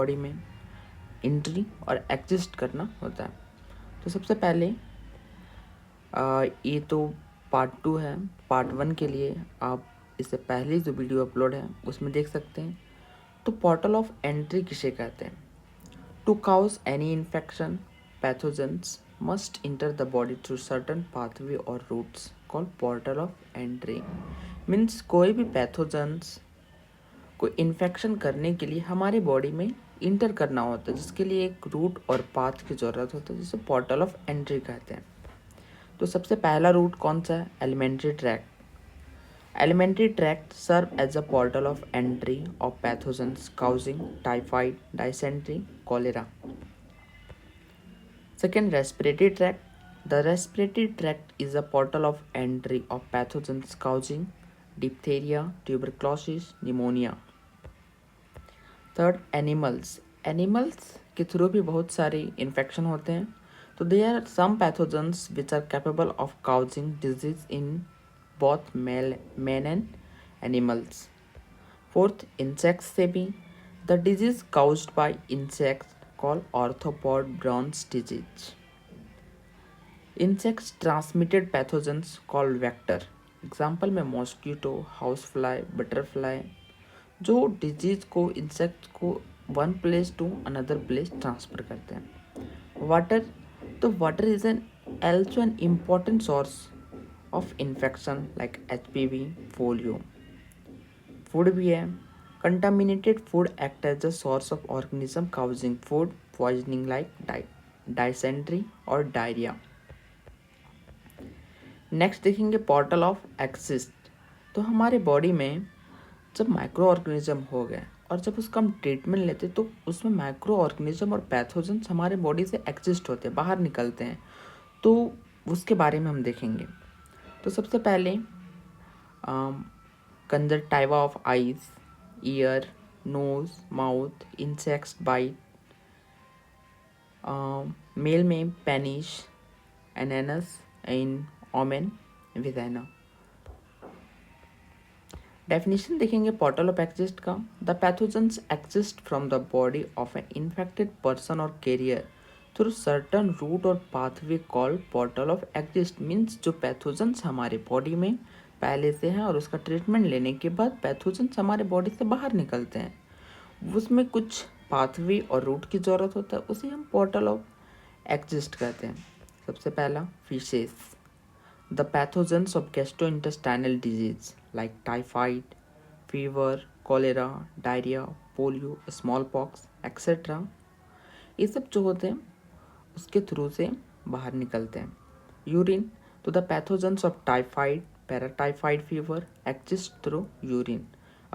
Body में entry और exist करना होता है। तो सबसे पहले ये तो पार्ट 2 है। पार्ट 1 के लिए आप इससे पहले जो वीडियो अपलोड है उसमें देख सकते हैं। तो पोर्टल ऑफ एंट्री किसे कहते हैं? To cause any infection pathogens must enter the body through certain pathway और routes called portal of entry. Means कोई भी पैथोजेंस को इन्फेक्शन करने के लिए हमारे बॉडी में इंटर करना होता है, जिसके लिए एक रूट और पाथ की ज़रूरत होती है, जिसे पोर्टल ऑफ एंट्री कहते हैं। तो सबसे पहला रूट कौन सा है? Alimentary tract. Alimentary tract serve as a portal of entry of pathogens causing typhoid, dysentery, cholera. Second, respiratory tract. The respiratory tract is a portal of entry of pathogens causing diphtheria, tuberculosis, pneumonia. Third, animals. Animals के through भी बहुत सारे infection होते हैं। तो there are some pathogens which are capable of causing disease in both man and animals. Fourth, insects से भी। The disease caused by insects called arthropod borne disease. Insects transmitted pathogens called vector. Example में mosquito, house fly, butterfly, जो disease को insect को one place to another place transfer करते हैं। Water, तो water is an also an important source of infection like HPV, polio. Food भी है। Contaminated food act as a source of organism causing food poisoning like dysentery और diarrhoea. Next देखेंगे portal of exit. तो हमारे body में जब micro organism हो गए और जब उसका हम ट्रीटमेंट लेते तो उसमें माइक्रो ऑर्गेनिज्म और पैथोजेंस हमारे बॉडी से एग्जिस्ट होते हैं, बाहर निकलते हैं। तो उसके बारे में हम देखेंगे। तो सबसे पहले conjunctiva of eyes, ear, nose, mouth, insects bite. Male में penis, anus, in women, vagina. Definition देखेंगे पोर्टल ऑफ एक्जिस्ट का। The pathogens exit from the body of an infected person और कैरियर थ्रू सर्टन रूट और pathway called portal of exit. Means जो pathogens हमारे body में पहले से हैं और उसका ट्रीटमेंट लेने के बाद पैथोजेंस हमारे बॉडी से बाहर निकलते हैं, उसमें कुछ पाथवे और रूट की ज़रूरत होता है, उसे हम पोर्टल ऑफ एक्जिस्ट कहते हैं। सबसे पहला, fishes. The pathogens of gastrointestinal disease like typhoid, fever, cholera, diarrhea, polio, smallpox, etc. ये सब जो होते हैं उसके थ्रू से बाहर निकलते हैं। यूरिन, तो the pathogens of typhoid, paratyphoid fever exit through urine.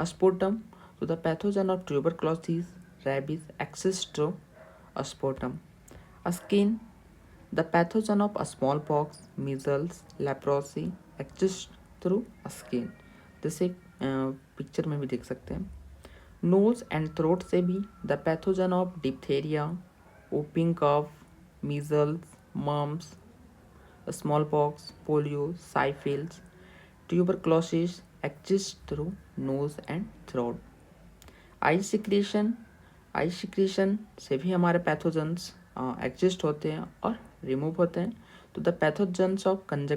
Sputum, तो the pathogen of tuberculosis, rabies exit through sputum. Skin, the pathogen of smallpox, measles, leprosy exists through skin। जैसे पिक्चर में भी देख सकते हैं। नोज एंड थ्रोट से भी the pathogen of diphtheria, whooping cough, measles, mumps, smallpox, polio, syphilis, tuberculosis exit through nose and throat. Eye secretion, eye secretion से भी हमारे पैथोजेंस एग्जिस्ट होते हैं और रिमूव होते हैं। तो द पैथोजेंस ऑफ